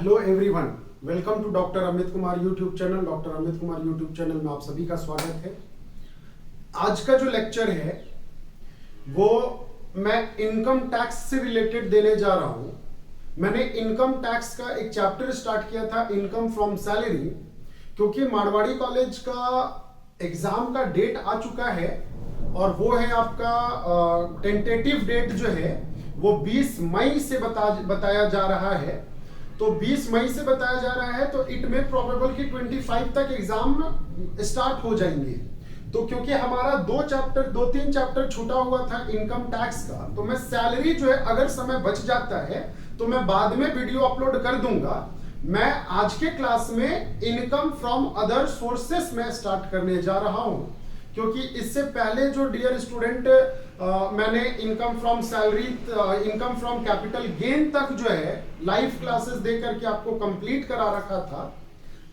Hello everyone, welcome to doctor Amit Kumar YouTube channel. Doctor Amit Kumar YouTube channel में आप सभी का स्वागत है। आज का जो लेक्चर है वो मैं इनकम टैक्स से रिलेटेड देने जा रहा हूं। मैंने इनकम टैक्स का एक चैप्टर स्टार्ट किया था, इनकम फ्रॉम सैलरी, क्योंकि मारवाड़ी कॉलेज का एग्जाम का डेट आ चुका है और वो है आपका टेंटेटिव डेट जो है वो 20 मई से बताया जा रहा है। तो 20 मई से बताया जा रहा है तो इट में प्रोबेबल कि 25 तक एग्जाम स्टार्ट हो जाएंगे। तो क्योंकि हमारा दो तीन चैप्टर छूटा हुआ था इनकम टैक्स का, तो मैं सैलरी जो है अगर समय बच जाता है तो मैं बाद में वीडियो अपलोड कर दूंगा। मैं आज के क्लास में इनकम फ्रॉम अदर सोर्सेस में स्टार्ट करने जा रहा हूं, क्योंकि इससे पहले जो डियर स्टूडेंट मैंने income from salary, income from capital gain तक जो है लाइव क्लासेस दे करके आपको कंप्लीट करा रखा था।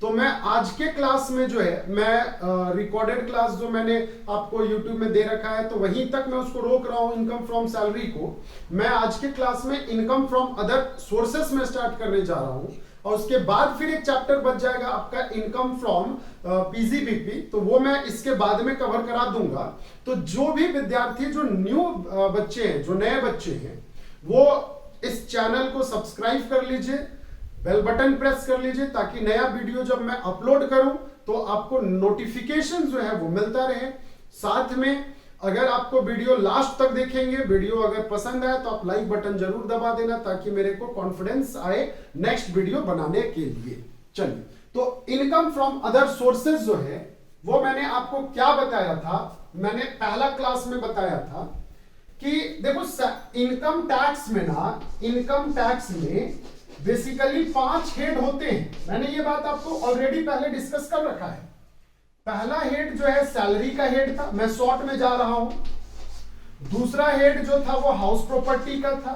तो मैं आज के क्लास में जो है मैं रिकॉर्डेड क्लास जो मैंने आपको यूट्यूब में दे रखा है तो वहीं तक मैं उसको रोक रहा हूं इनकम फ्रॉम सैलरी को। मैं आज के क्लास में इनकम फ्रॉम अदर सोर्सेस में स्टार्ट करने जा रहा हूं और उसके बाद फिर एक चैप्टर बच जाएगा आपका इनकम फ्रॉम पीजीबीपी, तो वो मैं इसके बाद में कवर करा दूंगा। तो जो भी विद्यार्थी जो न्यू बच्चे हैं, जो नए बच्चे हैं, वो इस चैनल को सब्सक्राइब कर लीजिए, बेल बटन प्रेस कर लीजिए, ताकि नया वीडियो जब मैं अपलोड करूं तो आपको नोटिफिकेशन जो है वो मिलता रहे। साथ में अगर आपको वीडियो लास्ट तक देखेंगे, वीडियो अगर पसंद आए तो आप लाइक बटन जरूर दबा देना, ताकि मेरे को कॉन्फिडेंस आए नेक्स्ट वीडियो बनाने के लिए। चलिए, तो इनकम फ्रॉम अदर सोर्सेज जो है वो मैंने आपको क्या बताया था, मैंने पहला क्लास में बताया था कि देखो इनकम टैक्स में ना, इनकम टैक्स में बेसिकली 5 हेड होते हैं। मैंने ये बात आपको ऑलरेडी पहले डिस्कस कर रखा है। पहला हेड जो है सैलरी का हेड था, मैं शॉर्ट में जा रहा हूं। दूसरा हेड जो था वो हाउस प्रॉपर्टी का था।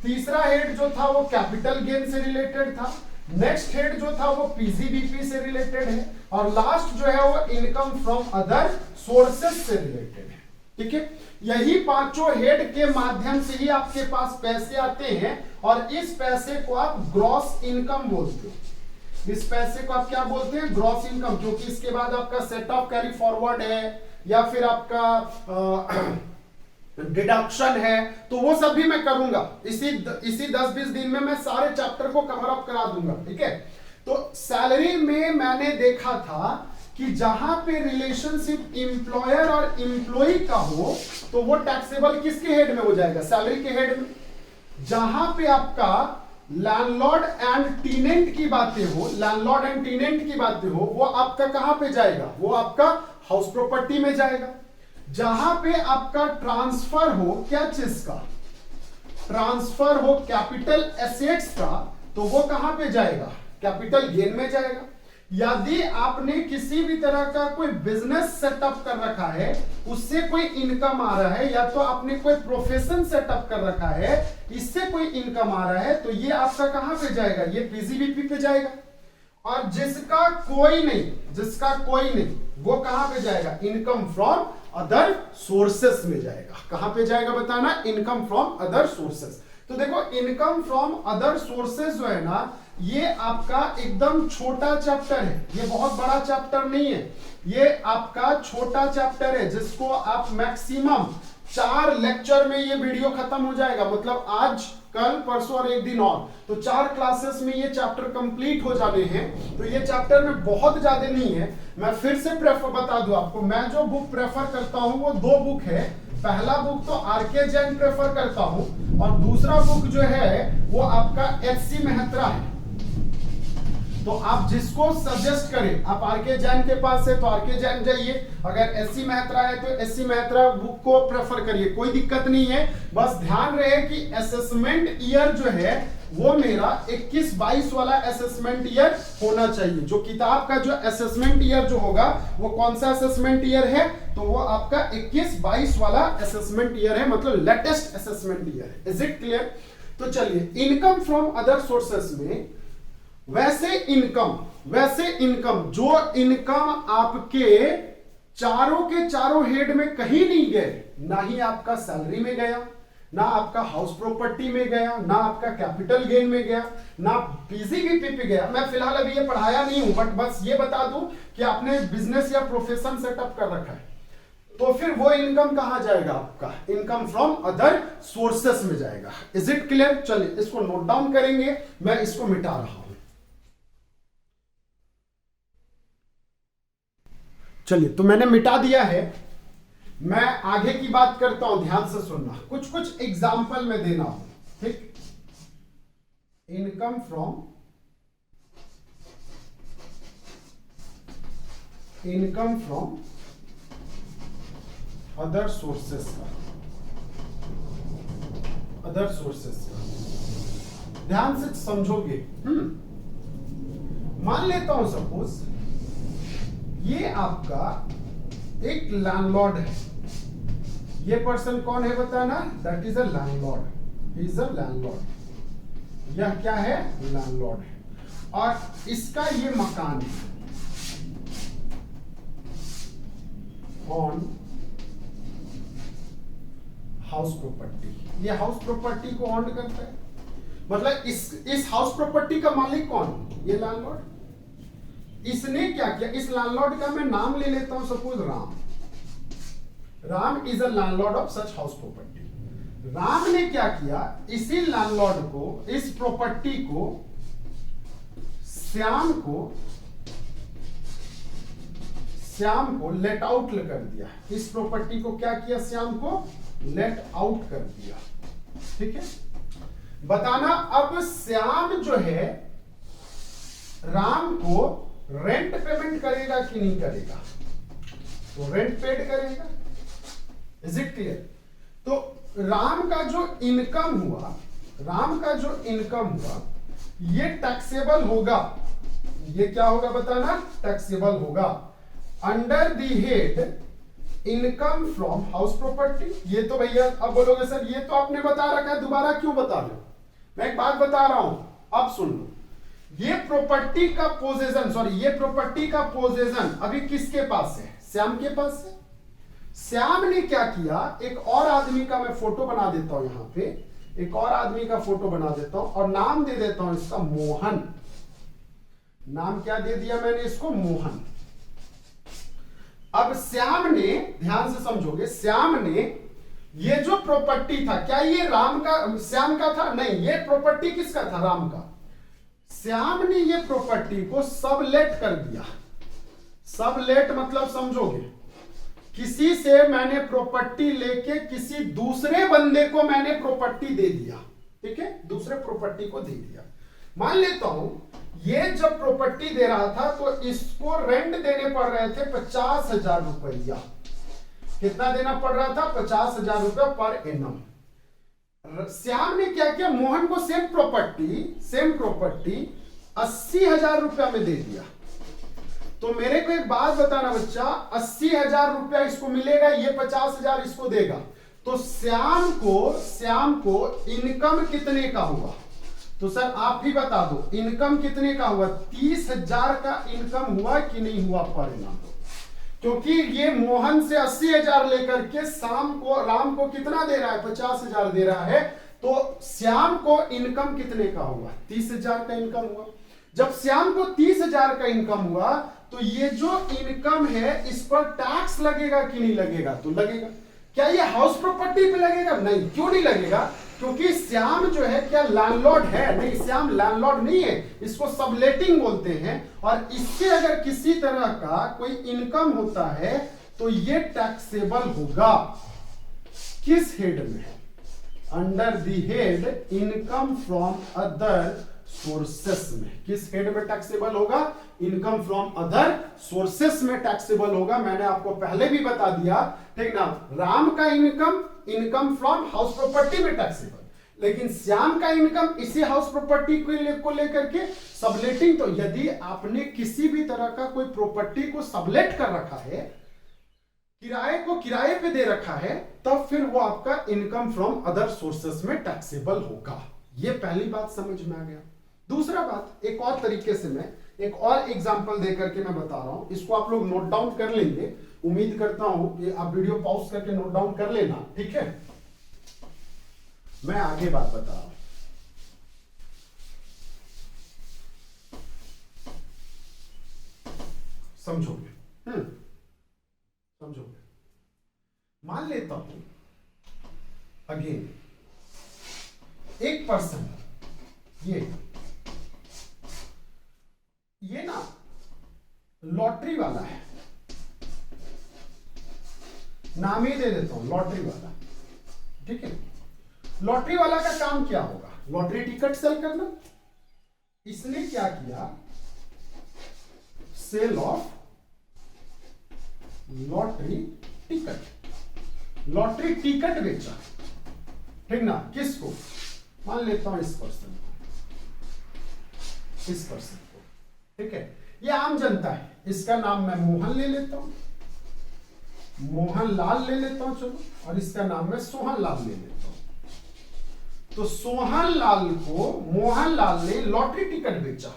तीसरा हेड जो था वो कैपिटल गेन से रिलेटेड था। नेक्स्ट हेड जो था वो पीजीबीपी से रिलेटेड है और लास्ट जो है वो इनकम फ्रॉम अदर सोर्सेस से रिलेटेड है। ठीक है, यही पांचों हेड के माध्यम से ही आपके पास पैसे आते हैं और इस पैसे को आप ग्रॉस इनकम बोलते हो। इस पैसे को आप क्या बोलते हैं? ग्रॉस इनकम, क्योंकि इसके बाद आपका सेट ऑफ कैरी फॉरवर्ड है या फिर आपका डिडक्शन है, तो वो सब भी मैं करूंगा इसी 10-20 दिन में। मैं सारे चैप्टर को कवर अप करा दूंगा। ठीक है, तो सैलरी में मैंने देखा था कि जहां पे रिलेशनशिप एम्प्लॉयर और एम्प्लॉय का हो तो वो टैक्सेबल किसके हेड में हो जाएगा? सैलरी के हेड में। जहां पे आपका लैंडलॉर्ड एंड टीनेंट की बातें हो, लैंडलॉर्ड एंड टीनेंट की बातें हो, वो आपका कहां पे जाएगा? वो आपका हाउस प्रॉपर्टी में जाएगा। जहां पे आपका ट्रांसफर हो क्या चीज का? ट्रांसफर हो कैपिटल एसेट्स का, तो वो कहां पे जाएगा? कैपिटल गेन में जाएगा। यदि आपने किसी भी तरह का कोई बिजनेस सेटअप कर रखा है, उससे कोई इनकम आ रहा है, या तो आपने कोई प्रोफेशन सेटअप कर रखा है, इससे कोई इनकम आ रहा है, तो ये आपका कहां पे जाएगा? ये पीजीबीपी पे जाएगा। और जिसका कोई नहीं वो कहां पे जाएगा? इनकम फ्रॉम अदर सोर्सेस में जाएगा। कहां पे जाएगा बताना? Income from other sources. तो देखो, इनकम फ्रॉम अदर सोर्सेस जो है ना, ये आपका एकदम छोटा चैप्टर है, ये बहुत बड़ा चैप्टर नहीं है, ये आपका छोटा चैप्टर है जिसको आप मैक्सिमम 4 लेक्चर में ये वीडियो खत्म हो जाएगा। मतलब आज, कल, परसों और एक दिन और, तो 4 क्लासेस में ये चैप्टर कंप्लीट हो जाने हैं। तो ये चैप्टर में बहुत ज्यादा नहीं है। मैं फिर से प्रेफर बता दूं आपको, मैं जो बुक प्रेफर करता हूं वो 2 बुक है। पहला बुक तो आरके जैन प्रेफर करता हूं और दूसरा बुक जो है वो आपका एचसी मेहत्रा है। तो आप जिसको सजेस्ट करें, आप आरके जैन के पास है तो आरके जैन जाइए, अगर एससी मेहत्रा है तो एससी मेहत्रा बुक को प्रेफर करिए, कोई दिक्कत नहीं है। बस ध्यान रहे कि असेसमेंट ईयर जो है वो मेरा 21-22 वाला असेसमेंट ईयर होना चाहिए। जो किताब का जो असेसमेंट ईयर जो होगा वो कौन सा असेसमेंट ईयर है? तो वो आपका 21-22 वाला असेसमेंट ईयर है, मतलब लेटेस्ट असेसमेंट ईयर है। Is it clear? तो चलिए, इनकम फ्रॉम अदर सोर्सेस में वैसे इनकम जो इनकम आपके चारों के चारों हेड में कहीं नहीं गए, ना ही आपका सैलरी में गया, ना आपका हाउस प्रॉपर्टी में गया, ना आपका कैपिटल गेन में गया, ना पीजीबीपी पे गया। मैं फिलहाल अभी ये पढ़ाया नहीं हूं, बट बस ये बता दूं कि आपने बिजनेस या प्रोफेशन सेटअप कर रखा है, तो फिर वो इनकम कहां जाएगा? आपका इनकम फ्रॉम अदर सोर्सेस में जाएगा। Is it clear? चलिए इसको नोट डाउन करेंगे, मैं इसको मिटा रहा हूं। चलिए, तो मैंने मिटा दिया है। मैं आगे की बात करता हूं, ध्यान से सुनना, कुछ कुछ एग्जाम्पल में देना हूं, ठीक। इनकम फ्रॉम अदर सोर्सेस का, ध्यान से समझोगे। मान लेता हूं सपोज ये आपका एक लैंडलॉर्ड है। ये पर्सन कौन है बताना? That is a landlord, he is a landlord. यह क्या है? लैंडलॉर्ड है, और इसका ये मकान है ऑन हाउस प्रॉपर्टी। ये हाउस प्रॉपर्टी को ऑन करता है, मतलब इस हाउस प्रॉपर्टी का मालिक कौन? ये लैंडलॉर्ड। इसने क्या किया? इस लैंडलॉर्ड का मैं नाम ले लेता हूं, suppose Ram. Ram is a landlord of such house property. Ram ने क्या किया? इसी लैंडलॉर्ड को, इस प्रॉपर्टी को श्याम को लेट आउट कर दिया। इस प्रॉपर्टी को क्या किया? श्याम को लेट आउट कर दिया, ठीक है। बताना अब श्याम जो है राम को रेंट पेमेंट करेगा कि नहीं करेगा? तो रेंट पेड करेगा। Is it clear? तो राम का जो इनकम हुआ, ये टैक्सेबल होगा। ये क्या होगा बताना? टैक्सेबल होगा under the head income from house property. ये तो भैया अब बोलोगे सर ये तो आपने बता रखा है, दोबारा क्यों बता रहे हो? मैं एक बात बता रहा हूं, अब सुन लो। ये प्रॉपर्टी का पोजेशन अभी किसके पास है? श्याम के पास है। श्याम ने क्या किया? एक और आदमी का मैं फोटो बना देता हूं, यहां पे एक और आदमी का फोटो बना देता हूं और नाम दे देता हूं इसका मोहन। नाम क्या दे दिया मैंने इसको? मोहन। अब श्याम ने, ध्यान से समझोगे, श्याम ने ये जो प्रॉपर्टी था, क्या ये राम का, श्याम का था? नहीं, ये प्रॉपर्टी किसका था? राम का। श्याम ने ये प्रॉपर्टी को सबलेट कर दिया। सबलेट मतलब समझोगे, किसी से मैंने प्रॉपर्टी लेके किसी दूसरे बंदे को मैंने प्रॉपर्टी दे दिया, ठीक है, दूसरे प्रॉपर्टी को दे दिया। मान लेता हूं ये जब प्रॉपर्टी दे रहा था तो इसको रेंट देने पड़ रहे थे 50,000 रुपया। कितना देना पड़ रहा था? 50,000 रुपया पर एनम। श्याम ने क्या किया? मोहन को सेम प्रॉपर्टी 80,000 रुपया में दे दिया। तो मेरे को एक बात बताना बच्चा, 80,000 रुपया इसको मिलेगा, ये 50,000 इसको देगा, तो श्याम को इनकम कितने का हुआ? तो सर आप ही बता दो, इनकम कितने का हुआ? 30,000 का इनकम हुआ कि नहीं हुआ पर एनम? क्योंकि ये मोहन से 80,000 लेकर के राम को कितना दे रहा है? 50,000 दे रहा है। तो श्याम को इनकम कितने का हुआ? 30,000 का इनकम हुआ। जब श्याम को 30,000 का इनकम हुआ तो ये जो इनकम है इस पर टैक्स लगेगा कि नहीं लगेगा? तो लगेगा। क्या ये हाउस प्रॉपर्टी पे लगेगा? नहीं। क्यों नहीं लगेगा? क्योंकि श्याम जो है क्या लैंडलॉर्ड है? नहीं, श्याम लैंडलॉर्ड नहीं है, इसको सबलेटिंग बोलते हैं। और इससे अगर किसी तरह का कोई इनकम होता है तो ये टैक्सेबल होगा। किस हेड में? Under the head income from other sources में। किस हेड में टैक्सेबल होगा? इनकम फ्रॉम अदर सोर्सेस में टैक्सेबल होगा। मैंने आपको पहले भी बता दिया, ठीक ना। राम का इनकम फ्रॉम हाउस प्रॉपर्टी में टैक्सेबल, लेकिन श्याम का इनकम इसी हाउस प्रॉपर्टी को लेकर के सबलेटिंग। तो यदि आपने किसी भी तरह का कोई प्रॉपर्टी को सबलेट कर रखा है, किराए पे दे रखा है, तब फिर वो आपका इनकम फ्रॉम अदर सोर्सेस में टैक्सेबल होगा। ये पहली बात समझ में आ गया। दूसरा बात, एक और तरीके से मैं एक और एग्जांपल देकर के मैं बता रहा हूं, इसको आप लोग नोट डाउन कर लेंगे। उम्मीद करता हूं कि आप वीडियो पॉज करके नोट डाउन कर लेना, ठीक है। मैं आगे बात बता रहा हूं। समझोगे? समझोगे? मान लेता हूं अगेन एक पर्सन, ये ना लॉटरी वाला है, नाम ही दे देता हूं लॉटरी वाला, ठीक है। लॉटरी वाला का काम क्या होगा? लॉटरी टिकट सेल करना। इसने क्या किया? Sale of lottery ticket, lottery ticket बेचा, ठीक ना। किसको? मान लेता हूं इस पर्सन को, ठीक है। ये आम जनता है, इसका नाम मैं मोहन ले लेता हूं, मोहन लाल ले लेता हूं, चलो, और इसका नाम मैं सोहन लाल ले लेता हूं। तो सोहन लाल को मोहन लाल ने लॉटरी टिकट बेचा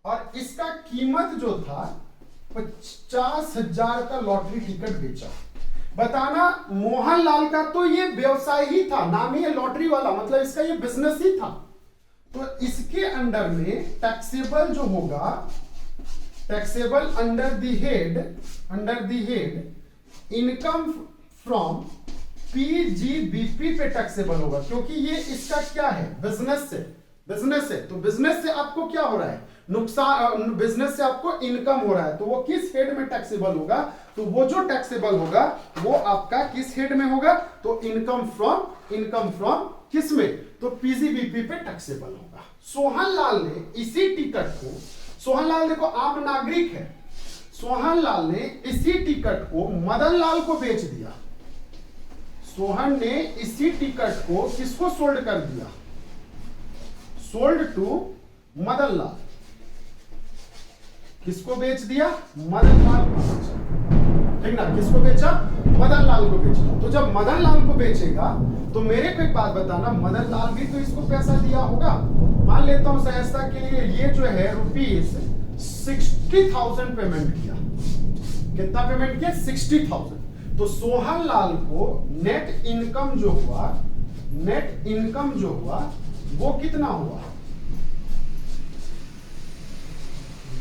और इसका कीमत जो था 50,000 का लॉटरी टिकट बेचा। बताना, मोहन लाल का तो ये व्यवसाय ही था, नाम ही है लॉटरी वाला, मतलब इसका ये बिजनेस ही था। तो इसके अंडर में टैक्सेबल जो होगा, taxable under the head income from PGBP पे टैक्सेबल होगा, क्योंकि ये इसका क्या है? बिजनेस है। तो बिजनेस से आपको क्या हो रहा है? नुकसान। बिजनेस से आपको इनकम हो रहा है, तो वो किस हेड में टैक्सेबल होगा? तो वो जो टैक्सेबल होगा वो आपका किस हेड में होगा? तो इनकम फ्रॉम किस में? तो पीजीबीपी पे टैक्सेबल होगा। सोहन लाल ने इसी टिकट को, सोहन लाल देखो आम नागरिक है, सोहन लाल ने इसी टिकट को मदन लाल को बेच दिया। सोहन ने इसी टिकट को किसको सोल्ड कर दिया? Sold to Madan Lal. किसको बेच दिया? मदन लाल को बेचा, ठीक ना। किसको बेचा? मदन लाल को बेचा। तो जब मदन लाल को बेचेगा तो मेरे को एक बात बताना, मदन लाल भी तो इसको पैसा दिया होगा। मान लेता हूं सहजता के लिए ये जो है ₹60,000 पेमेंट किया। कितना पेमेंट किया? 60,000। तो सोहन लाल को नेट इनकम जो हुआ वो कितना हुआ?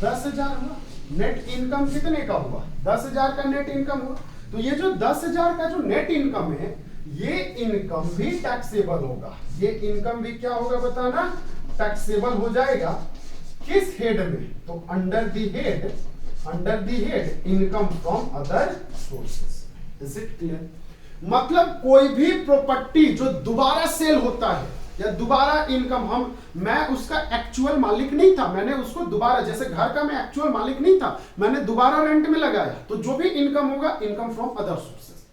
10,000 हुआ। नेट इनकम कितने का हुआ? 10,000 का नेट इनकम हुआ। तो ये जो 10,000 का जो नेट इनकम है, ये इनकम भी टैक्सेबल होगा। ये इनकम भी क्या होगा बताना? टैक्सेबल हो जाएगा। किस हेड में? तो under the head income from other sources. Is it clear? मतलब कोई भी प्रॉपर्टी जो दोबारा सेल होता है या दोबारा इनकम, मैं उसका एक्चुअल मालिक नहीं था, मैंने उसको दोबारा, जैसे घर का मैं एक्चुअल मालिक नहीं था, मैंने दोबारा रेंट में लगाया, तो जो भी इनकम होगा इनकम फ्रॉम अदर सोर्सेस।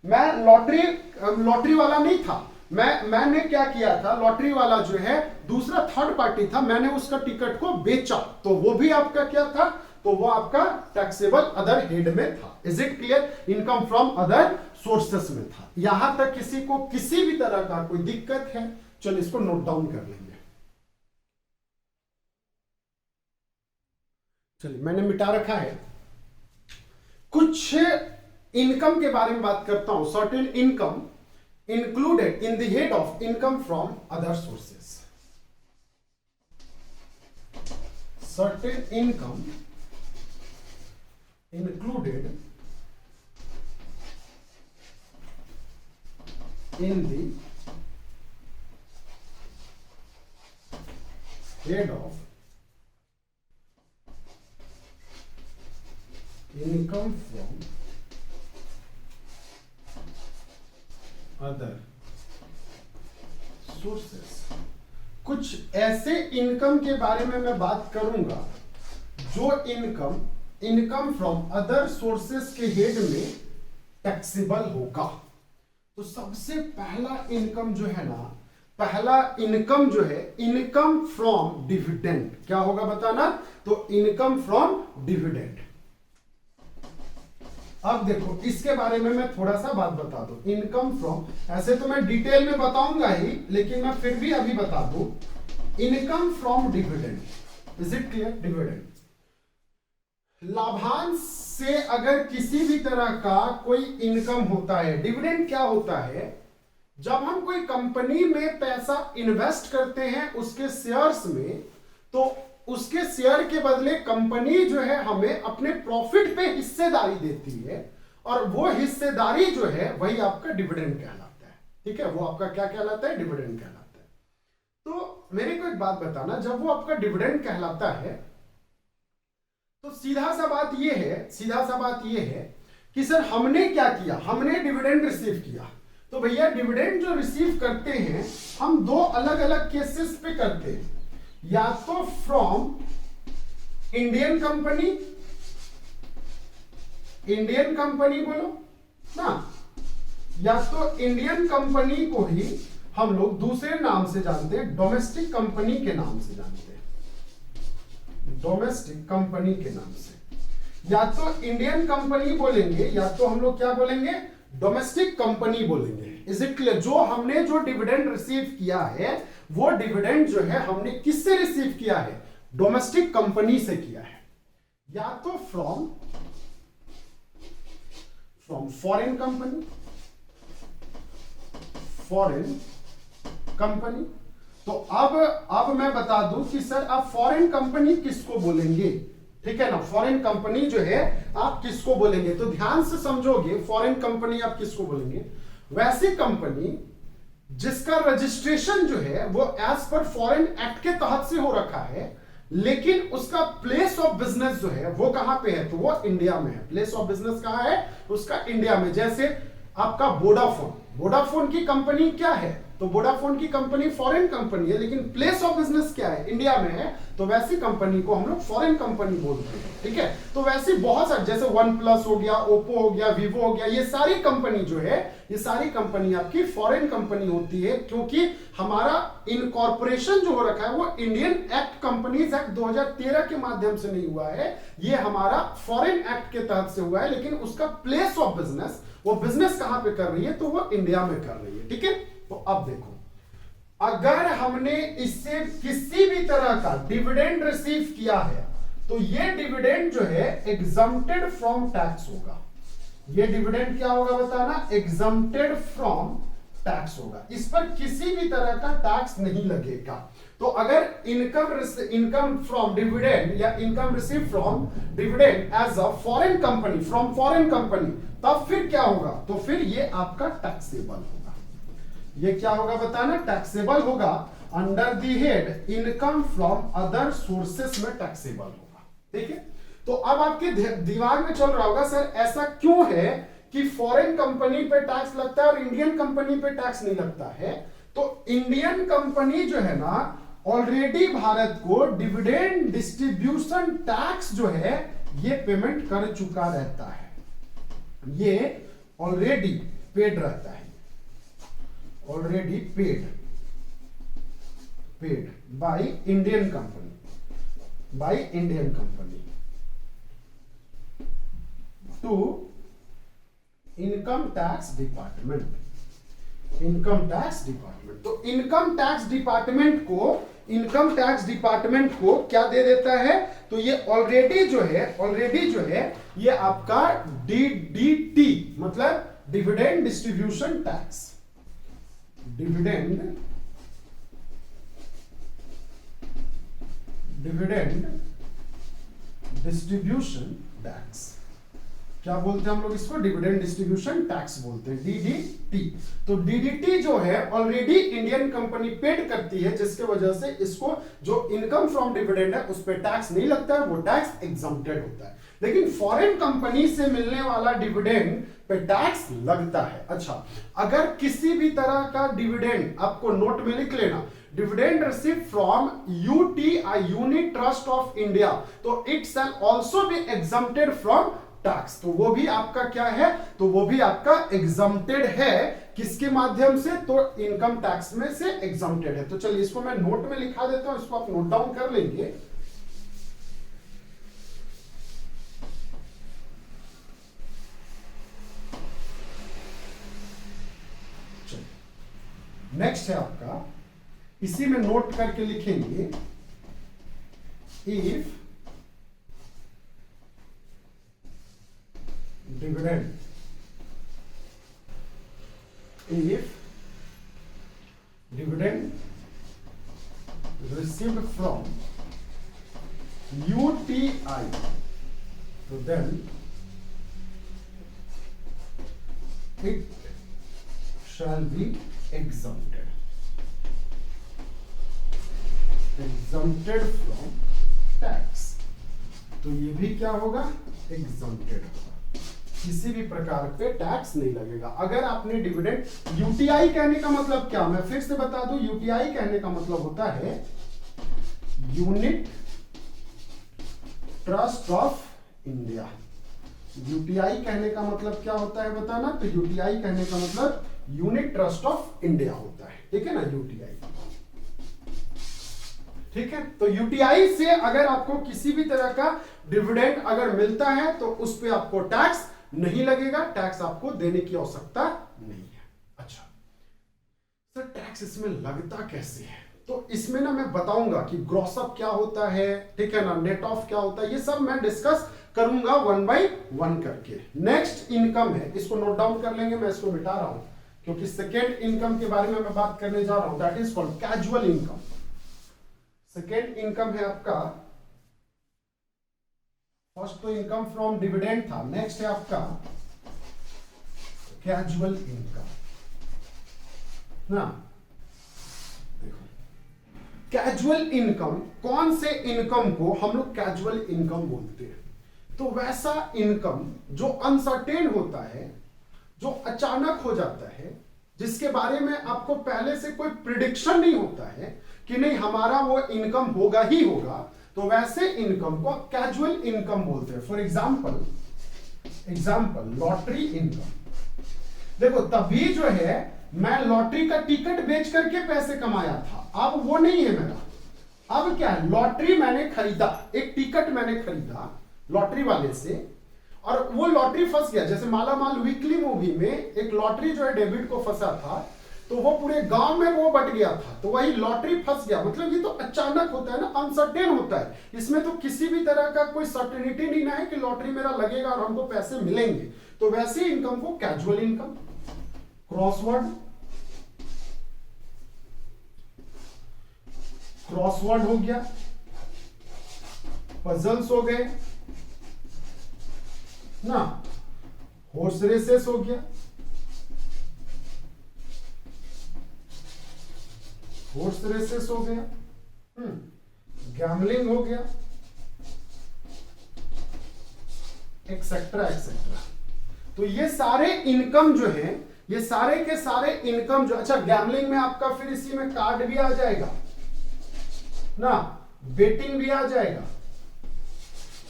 मैं लॉटरी वाला नहीं था, मैंने क्या किया था? लॉटरी वाला जो है दूसरा थर्ड पार्टी था, मैंने उसका टिकट को बेचा, तो वो भी आपका क्या था? तो वो आपका टैक्सेबल अदर हेड में था। Is it clear? Income from other sources में था। यहां तक किसी को किसी भी तरह का कोई दिक्कत है? चलो इसको नोट डाउन कर लेंगे। चलिए मैंने मिटा रखा है। कुछ इनकम के बारे में बात करता हूं। Certain income included in the head of income from other sources. Certain income included in the head of income from other sources. कुछ ऐसे इनकम के बारे में मैं बात करूंगा जो इनकम फ्रॉम अदर सोर्सेस के हेड में टैक्सेबल होगा। तो सबसे पहला इनकम जो है ना, इनकम फ्रॉम डिविडेंड। क्या होगा बताना? तो इनकम फ्रॉम डिविडेंड। अब देखो इसके बारे में मैं थोड़ा सा बात बता दूं। इनकम फ्रॉम, ऐसे तो मैं डिटेल में बताऊंगा ही, लेकिन मैं फिर भी अभी बता दूं। Income from dividend. Is it clear? Dividend, लाभांश से अगर किसी भी तरह का कोई इनकम होता है। डिविडेंड क्या होता है? जब हम कोई कंपनी में पैसा इन्वेस्ट करते हैं उसके शेयर्स में, तो उसके शेयर के बदले कंपनी जो है हमें अपने प्रॉफिट पे हिस्सेदारी देती है, और वो हिस्सेदारी जो है वही आपका डिविडेंड कहलाता है। ठीक है, वो आपका क्या कहलाता है? डिविडेंड कहलाता है। तो मेरे को एक बात बताना, जब वो आपका डिविडेंड कहलाता है तो सीधा सा बात ये है कि सर हमने क्या किया, हमने डिविडेंड रिसीव किया। तो भैया डिविडेंड जो रिसीव करते हैं हम दो अलग अलग केसेस पे करते हैं, या तो फ्रॉम इंडियन कंपनी बोलो ना, या तो इंडियन कंपनी को ही हम लोग दूसरे नाम से जानते हैं, डोमेस्टिक कंपनी के नाम से जानते हैं, डोमेस्टिक कंपनी के नाम से। या तो इंडियन कंपनी बोलेंगे या तो हम लोग क्या बोलेंगे, डोमेस्टिक कंपनी बोलेंगे। Is it clear? जो हमने जो डिविडेंड रिसीव किया है वो डिविडेंड जो है हमने किससे रिसीव किया है? डोमेस्टिक कंपनी से किया है। या तो फ्रॉम फॉरेन कंपनी। तो अब मैं बता दूं कि सर आप फॉरेन कंपनी किसको बोलेंगे, ठीक है ना? फॉरेन कंपनी जो है आप किसको बोलेंगे, तो ध्यान से समझोगे, फॉरेन कंपनी आप किसको बोलेंगे? वैसी कंपनी जिसका रजिस्ट्रेशन जो है वो एज पर फॉरेन एक्ट के तहत से हो रखा है, लेकिन उसका प्लेस ऑफ बिजनेस जो है वो कहां पे है? तो वो इंडिया में है। प्लेस ऑफ बिजनेस कहां है? उसका इंडिया में। जैसे आपका वोडाफोन की कंपनी क्या है? तो वोडाफोन की कंपनी फॉरेन कंपनी है, लेकिन प्लेस ऑफ बिजनेस क्या है? इंडिया में है। तो वैसी कंपनी को हम लोग फॉरेन कंपनी बोलते हैं। ठीक है, तो वैसी बहुत सारी, जैसे वन प्लस हो गया, ओप्पो हो गया, वीवो हो गया, ये सारी कंपनी जो है, ये सारी कंपनी आपकी फॉरेन कंपनी होती है, क्योंकि हमारा इनकॉर्पोरेशन जो हो रखा है वो इंडियन एक्ट कंपनीज एक्ट 2013 के माध्यम से नहीं हुआ है, ये हमारा फॉरेन एक्ट के तहत से हुआ है। लेकिन उसका प्लेस ऑफ बिजनेस, वो बिजनेस कहां पे कर रही है? तो वो इंडिया में कर रही है। ठीक है, तो अब देखो, अगर हमने इससे किसी भी तरह का डिविडेंड रिसीव किया है तो ये डिविडेंड जो है एग्जम्प्टेड फ्रॉम टैक्स होगा। ये डिविडेंड क्या होगा बताना? एग्जम्प्टेड फ्रॉम टैक्स होगा। इस पर किसी भी तरह का टैक्स नहीं लगेगा। तो अगर इनकम फ्रॉम डिविडेंड या income receive from dividend as a foreign company, from foreign company, तब फिर क्या होगा? तो फिर ये आपका टैक्सेबल होगा। ये क्या होगा बताना? टैक्सेबल होगा। Under the head income from other sources में टैक्सेबल होगा। ठीक है, तो अब आपके दिमाग में चल रहा होगा सर ऐसा क्यों है कि फॉरेन कंपनी पे टैक्स लगता है और इंडियन कंपनी पे टैक्स नहीं लगता है? तो इंडियन कंपनी जो है ना, ऑलरेडी भारत को डिविडेंड डिस्ट्रीब्यूशन टैक्स जो है ये पेमेंट कर चुका रहता है, ये ऑलरेडी पेड रहता है, already paid by Indian company to income tax department. तो इनकम टैक्स डिपार्टमेंट को क्या दे देता है? तो ये ऑलरेडी जो है ये आपका डीडीटी मतलब dividend distribution tax, dividend distribution tax, क्या बोलते हैं हम लोग इसको? डिविडेंड डिस्ट्रीब्यूशन टैक्स बोलते हैं, डीडीटी। तो डीडीटी जो है ऑलरेडी इंडियन कंपनी पेड करती है, जिसके वजह से इसको जो इनकम फ्रॉम डिविडेंड है उस पर टैक्स नहीं लगता है, वो टैक्स एग्जम्प्टेड होता है। लेकिन फॉरेन कंपनी से मिलने वाला डिविडेंड पे टैक्स लगता है। अच्छा, अगर किसी भी तरह का डिविडेंड, आपको नोट में लिख लेना, dividend receive from UTI, unit trust of India, तो it shall also be exempted from tax. तो वो भी आपका क्या है? तो वो भी आपका एग्जम्प्टेड है। किसके माध्यम से? तो इनकम टैक्स में से एग्जम्प्टेड है। तो चलिए इसको मैं नोट में लिखा देता हूं, इसको आप नोट डाउन कर लेंगे। नेक्स्ट है आपका, इसी में नोट करके लिखेंगे, if dividend received from UTI, so then it shall be exempted from tax। तो ये भी क्या होगा, exempted होगा, किसी भी प्रकार पे टैक्स नहीं लगेगा। अगर आपने डिविडेंड, यूटीआई कहने का मतलब क्या, मैं फिर से बता दूं, यूटीआई कहने का मतलब होता है unit trust of India. UTI कहने का मतलब क्या होता है बताना, तो यूटीआई कहने का मतलब यूनिट ट्रस्ट ऑफ इंडिया होता है, ठीक है ना, यूटीआई, ठीक है। तो यूटीआई से अगर आपको किसी भी तरह का डिविडेंड अगर मिलता है तो उस पर आपको टैक्स नहीं लगेगा, टैक्स आपको देने की आवश्यकता नहीं है। अच्छा सर, टैक्स इसमें लगता कैसे है, तो इसमें ना मैं बताऊंगा कि ग्रॉस अप क्या होता है, ठीक है ना, नेट ऑफ क्या होता है, ये सब मैं डिस्कस करूंगा 1 by 1 करके। नेक्स्ट इनकम है, इसको नोट डाउन कर लेंगे, मैं इसको मिटा रहा हूं क्योंकि सेकेंड इनकम के बारे में मैं बात करने जा रहा हूं, that is called casual income. Second income है आपका, फर्स्ट तो इनकम फ्रॉम डिविडेंड था, नेक्स्ट है आपका कैजुअल इनकम ना। देखो कैजुअल इनकम, कौन से इनकम को हम लोग कैजुअल इनकम बोलते हैं, तो वैसा इनकम जो अनसर्टेन होता है, जो अचानक हो जाता है, जिसके बारे में आपको पहले से कोई प्रिडिक्शन नहीं होता है कि नहीं हमारा वो इनकम होगा ही होगा, तो वैसे इनकम को कैजुअल इनकम बोलते हैं। For example lottery income. देखो तभी जो है मैं लॉटरी का टिकट बेच करके पैसे कमाया था, अब वो नहीं है मेरा। अब क्या है, लॉटरी मैंने खरीदा, एक टिकट मैंने खरीदा लॉटरी वाले से, और वो लॉटरी फंस गया। जैसे माला माल वीकली मूवी में एक लॉटरी जो है डेविड को फंसा था, तो वो पूरे गांव में वो बट गया था, तो वही लॉटरी फंस गया। मतलब ये तो अचानक होता है ना, अनसर्टेन होता है, इसमें तो किसी भी तरह का कोई सर्टेनिटी नहीं ना है कि लॉटरी मेरा लगेगा और हमको पैसे मिलेंगे। तो वैसे इनकम को कैजुअल इनकम। क्रॉसवर्ड हो गया, पजल्स हो गए ना, हॉर्स रेसेस हो गया, हॉर्स रेसेस हो गया, गैम्बलिंग हो गया, एक्सेट्रा एक्सेट्रा। तो ये सारे इनकम जो है, ये सारे के सारे इनकम जो, अच्छा गैम्बलिंग में आपका फिर इसी में कार्ड भी आ जाएगा ना, बेटिंग भी आ जाएगा।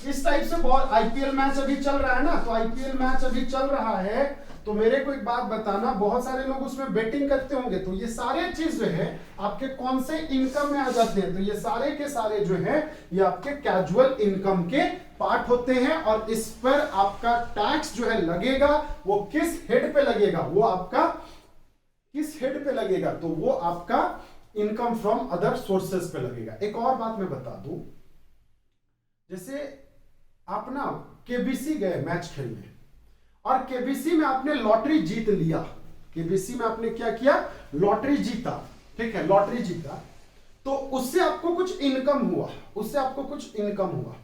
इस टाइप से बहुत, आईपीएल मैच अभी चल रहा है ना, तो आईपीएल मैच अभी चल रहा है, तो मेरे को एक बात बताना, बहुत सारे लोग उसमें बेटिंग करते होंगे, तो ये सारे चीज जो है आपके कौन से इनकम में आ जाते हैं, तो ये सारे के सारे जो है ये आपके कैजुअल इनकम के पार्ट होते हैं। और इस पर आपका टैक्स जो है लगेगा, वो किस हेड पे लगेगा, वो आपका किस हेड पे लगेगा, तो वो आपका इनकम फ्रॉम अदर सोर्सेस पे लगेगा। एक और बात मैं बता दूं, जैसे आप ना केबीसी गए मैच खेलने, और केबीसी में आपने लॉटरी जीत लिया, केबीसी में आपने क्या किया, लॉटरी जीता, ठीक है, लॉटरी जीता, तो उससे आपको कुछ इनकम हुआ, उससे आपको कुछ इनकम हुआ,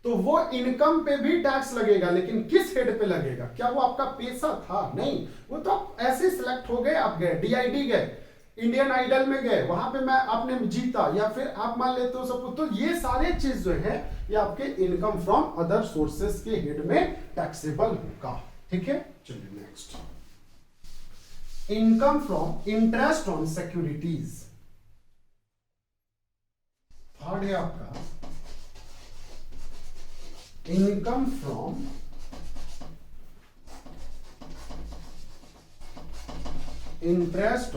तो वो इनकम पे भी टैक्स लगेगा, लेकिन किस हेड पे लगेगा, क्या वो आपका पैसा था, नहीं, वो तो आप ऐसे सिलेक्ट हो गए, आप गए डीआईडी गए, इंडियन आइडल में गए, वहां पे मैं आपने जीता, या फिर आप मान लेते हो सब, तो ये सारे चीज जो है ये आपके इनकम फ्रॉम अदर सोर्सेस के हेड में टैक्सेबल होगा, ठीक है। चलिए next, income from interest on securities. Third है आपका income from interest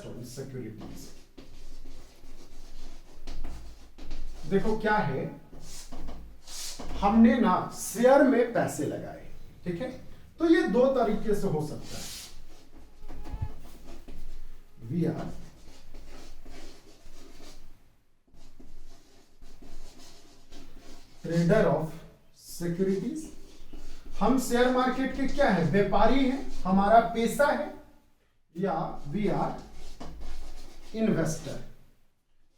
on securities. देखो क्या है, हमने ना शेयर में पैसे लगाए, ठीक है, तो ये दो तरीके से हो सकता है। We are trader of securities, हम शेयर मार्केट के क्या है, व्यापारी हैं, हमारा पेशा है या we are investor,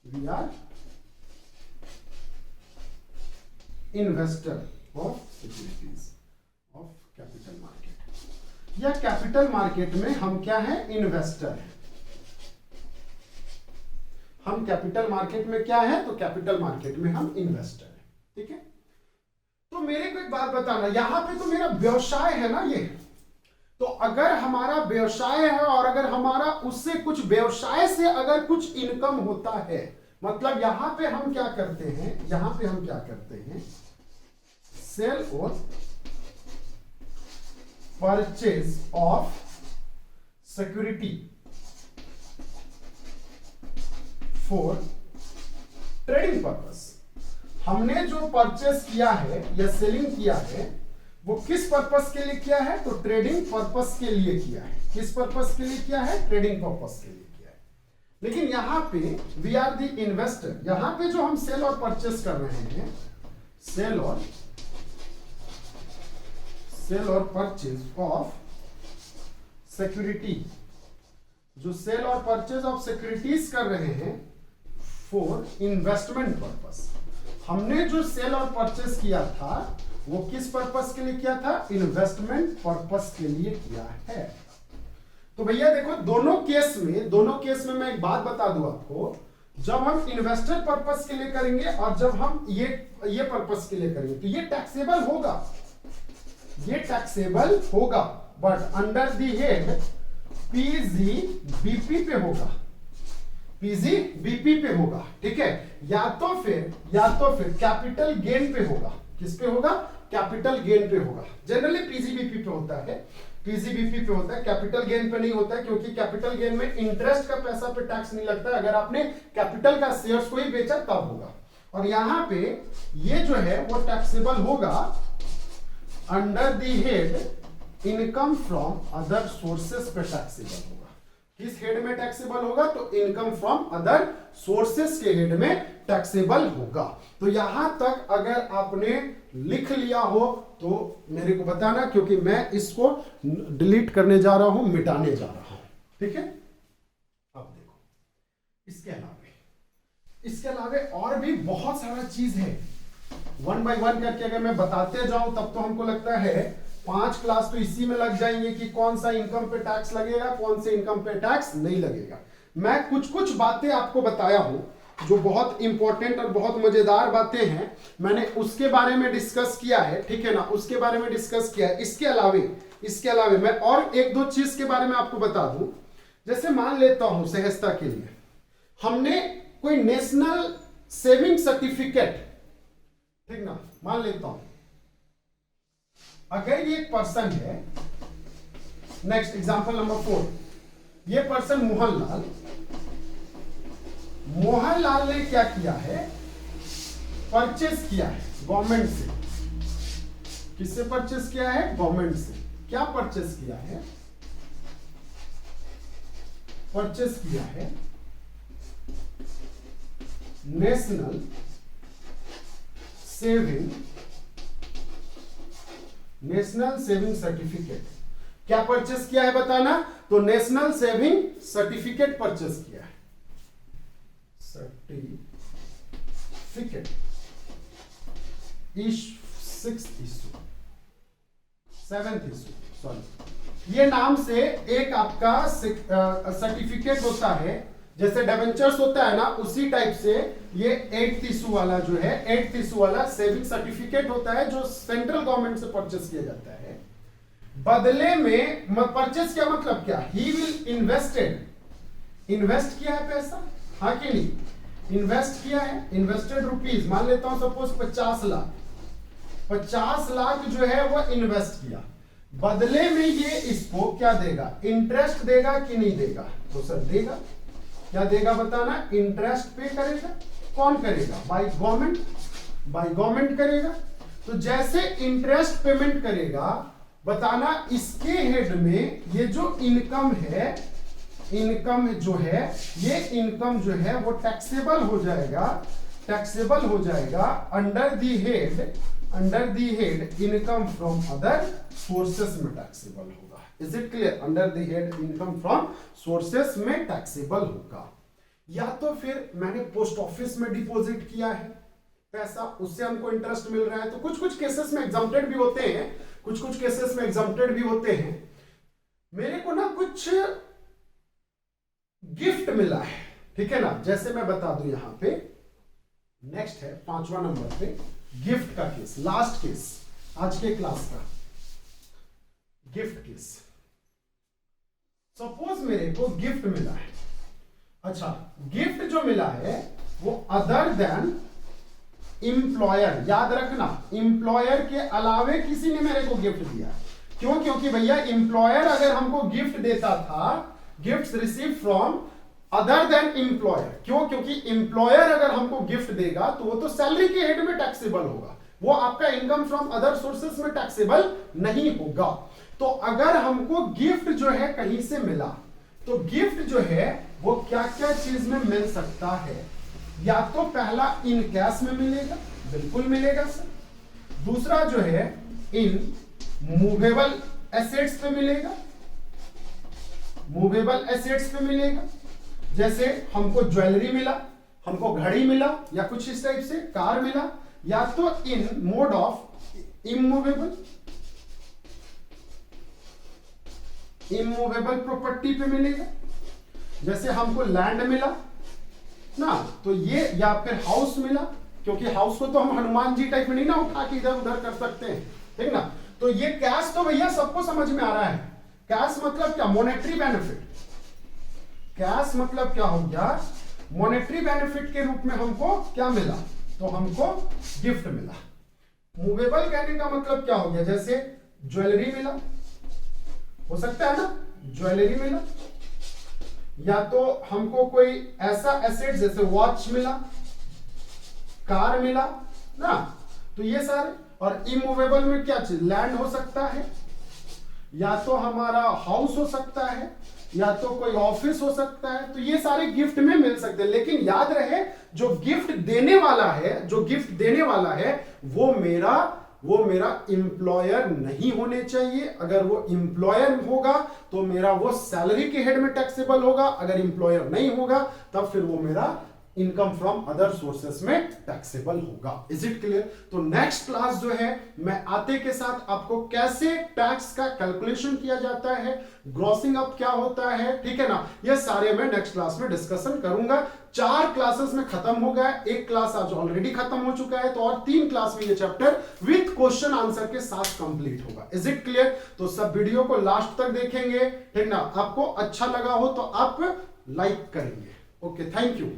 we are investor of securities of capital market, या कैपिटल मार्केट में हम क्या है, इन्वेस्टर है। हम कैपिटल मार्केट में क्या है, तो कैपिटल मार्केट में हम इन्वेस्टर है। ठीक है, तो मेरे को एक बात बताना, यहां पे तो मेरा व्यवसाय है ना ये, तो अगर हमारा व्यवसाय है और अगर हमारा उससे कुछ व्यवसाय से अगर कुछ इनकम होता है, मतलब यहां पे हम क्या करते हैं, यहां पे हम क्या करते हैं, सेल और purchase of security for trading purpose. हमने जो परचेस किया है या सेलिंग किया है वो किस पर्पस के लिए किया है, तो ट्रेडिंग पर्पस के लिए किया है। किस पर्पस के लिए किया है, ट्रेडिंग पर्पस के लिए किया है। लेकिन यहां पे वी आर द इन्वेस्टर, यहां पे जो हम सेल और परचेस कर रहे हैं, सेल और परचेज ऑफ सिक्योरिटी, जो सेल और परचेज ऑफ सिक्योरिटीज कर रहे हैं फॉर इन्वेस्टमेंट पर्पस। हमने जो सेल और परचेज किया था वो किस पर्पस के लिए किया था, इन्वेस्टमेंट पर्पस के लिए किया है। तो भैया देखो दोनों केस में मैं एक बात बता दूं आपको, जब हम इन्वेस्टर पर्पस के लिए करेंगे और जब हम ये पर्पस के लिए करेंगे तो ये टैक्सेबल होगा, but under the head PGBP पे होगा, पीजीबीपी पे होगा। ठीक है, या तो फिर कैपिटल गेन पे होगा। किस पे होगा, कैपिटल गेन पे होगा। जनरली पीजीबीपी पे होता है, कैपिटल गेन पे नहीं होता है, क्योंकि कैपिटल गेन में इंटरेस्ट का पैसा पे टैक्स नहीं लगता है। अगर आपने कैपिटल का शेयर्स को ही बेचा तब होगा, और यहां पे ये जो है वो टैक्सेबल होगा under the head income from other sources पे टैक्सेबल होगा। किस हेड में टैक्सेबल होगा, तो इनकम फ्रॉम अदर सोर्सेस के हेड में टैक्सेबल होगा। तो यहां तक अगर आपने लिख लिया हो तो मेरे को बताना, क्योंकि मैं इसको डिलीट करने जा रहा हूं, मिटाने जा रहा हूं। ठीक है, अब देखो इसके अलावे और भी बहुत सारा चीज है। वन बाय वन करके अगर मैं बताते जाऊं तब तो हमको लगता है 5 क्लास तो इसी में लग जाएंगे कि कौन सा इनकम पे टैक्स लगेगा, कौन से इनकम पे टैक्स नहीं लगेगा। मैं कुछ बातें आपको बताया हूं जो बहुत इंपॉर्टेंट और बहुत मजेदार बातें हैं, मैंने उसके बारे में डिस्कस किया है। ठीक है ना, उसके बारे में डिस्कस किया है। इसके अलावे मैं और एक दो चीज के बारे में आपको बता दूं। जैसे मान लेता हूं सहजता के लिए, हमने कोई नेशनल सेविंग सर्टिफिकेट, ठीक ना, मान लेता हूं अगर ये एक पर्सन है, नेक्स्ट एग्जांपल नंबर 4, ये पर्सन मोहनलाल ने क्या किया है, परचेस किया है गवर्नमेंट से। किससे परचेस किया है, गवर्नमेंट से। क्या परचेस किया है, परचेस किया है नेशनल सेविंग सर्टिफिकेट। क्या परचेस किया है बताना, तो नेशनल सेविंग सर्टिफिकेट परचेस किया है। Certificate sixth issue, seventh issue, sorry, ये नाम से एक आपका सर्टिफिकेट होता है, जैसे डिबेंचर्स होता है ना, उसी टाइप से ये 8th इशू वाला जो है, 8th इशू वाला सेविंग सर्टिफिकेट होता है जो सेंट्रल गवर्नमेंट से परचेस किया जाता है। बदले में परचेस क्या मतलब क्या, ही विल इन्वेस्ट किया है पैसा, हाँ कि नहीं, इन्वेस्ट किया है, इन्वेस्टेड रुपीज, मान लेता हूं सपोज 50 लाख जो है वो इन्वेस्ट किया। बदले में ये इसको क्या देगा, इंटरेस्ट देगा कि नहीं देगा, तो सर देगा। क्या देगा बताना, इंटरेस्ट पे करेगा। कौन करेगा, बाय गवर्नमेंट करेगा। तो जैसे इंटरेस्ट पेमेंट करेगा, बताना इसके हेड में ये जो इनकम जो है ये इनकम जो है वो टैक्सेबल हो जाएगा under the head income from other sources में टैक्सेबल होगा। Is it clear? Under the head income from sources में टैक्सेबल होगा। या तो फिर मैंने पोस्ट ऑफिस में डिपॉजिट किया है पैसा, उससे हमको इंटरेस्ट मिल रहा है, तो कुछ कुछ केसेस में एग्जम्प्टेड भी होते हैं, कुछ कुछ केसेस में एग्जम्प्टेड भी होते हैं। मेरे को ना कुछ गिफ्ट मिला है, ठीक है ना, जैसे मैं बता दूं यहां पे, नेक्स्ट है 5वां नंबर पे गिफ्ट का केस, लास्ट केस आज के क्लास का गिफ्ट केस। सपोज मेरे को गिफ्ट मिला है, अच्छा गिफ्ट जो मिला है वो अदर देन इंप्लॉयर, याद रखना इंप्लॉयर के अलावे किसी ने मेरे को गिफ्ट दिया। क्यों? क्योंकि भैया इंप्लॉयर अगर हमको गिफ्ट देता था, gifts receive from other than employer, क्यों? क्योंकि इंप्लॉयर अगर हमको गिफ्ट देगा तो वो तो सैलरी के हेड में टैक्सेबल होगा, वो आपका इनकम फ्रॉम अदर सोर्सेस में टैक्सेबल नहीं होगा। तो अगर हमको गिफ्ट जो है कहीं से मिला, तो गिफ्ट जो है वो क्या क्या चीज में मिल सकता है? या तो पहला इन कैश में मिलेगा, बिल्कुल मिलेगा सर। दूसरा जो है इन मूवेबल एसेट्स पे मिलेगा, मूवेबल एसेट्स पे मिलेगा, जैसे हमको ज्वेलरी मिला, हमको घड़ी मिला, या कुछ इस टाइप से कार मिला। या तो in mode of immovable, immovable property पे मिलेगा, जैसे हमको लैंड मिला ना, तो ये, या फिर हाउस मिला, क्योंकि हाउस को तो हम हनुमान जी टाइप में नहीं ना उठा के इधर उधर कर सकते हैं, ठीक ना। तो ये कैश तो भैया सबको समझ में आ रहा है, कैश मतलब क्या? Monetary benefit. कैश मतलब क्या हो गया? मॉनेटरी बेनिफिट के रूप में हमको क्या मिला? तो हमको गिफ्ट मिला। मूवेबल कहने का मतलब क्या हो गया? जैसे ज्वेलरी मिला, हो सकता है ना, ज्वेलरी मिला, या तो हमको कोई ऐसा एसेट जैसे वॉच मिला, कार मिला ना, तो ये सारे। और इमूवेबल में क्या चीज? लैंड हो सकता है, या तो हमारा हाउस हो सकता है, या तो कोई ऑफिस हो सकता है, तो ये सारे गिफ्ट में मिल सकते हैं। लेकिन याद रहे जो गिफ्ट देने वाला है, जो गिफ्ट देने वाला है वो मेरा इंप्लॉयर नहीं होने चाहिए। अगर वो इंप्लॉयर होगा तो मेरा वो सैलरी के हेड में टैक्सेबल होगा, अगर इंप्लॉयर नहीं होगा तब फिर वो मेरा इनकम फ्रॉम अदर सोर्सेस में टैक्सेबल होगा। Is it clear? तो नेक्स्ट क्लास जो है मैं आते के साथ आपको कैसे टैक्स का कैलकुलेशन किया जाता है, ग्रॉसिंग अप क्या होता है, ठीक है ना, ये सारे मैं नेक्स्ट क्लास में डिस्कशन करूंगा। 4 क्लासेस में खत्म हो गया, एक क्लास आज ऑलरेडी खत्म हो चुका है, तो और 3 क्लास में ये चैप्टर विद क्वेश्चन आंसर के साथ कंप्लीट होगा। Is it clear? तो सब वीडियो को लास्ट तक देखेंगे, ठीक ना। आपको अच्छा लगा हो तो आप लाइक करेंगे। Okay, thank you.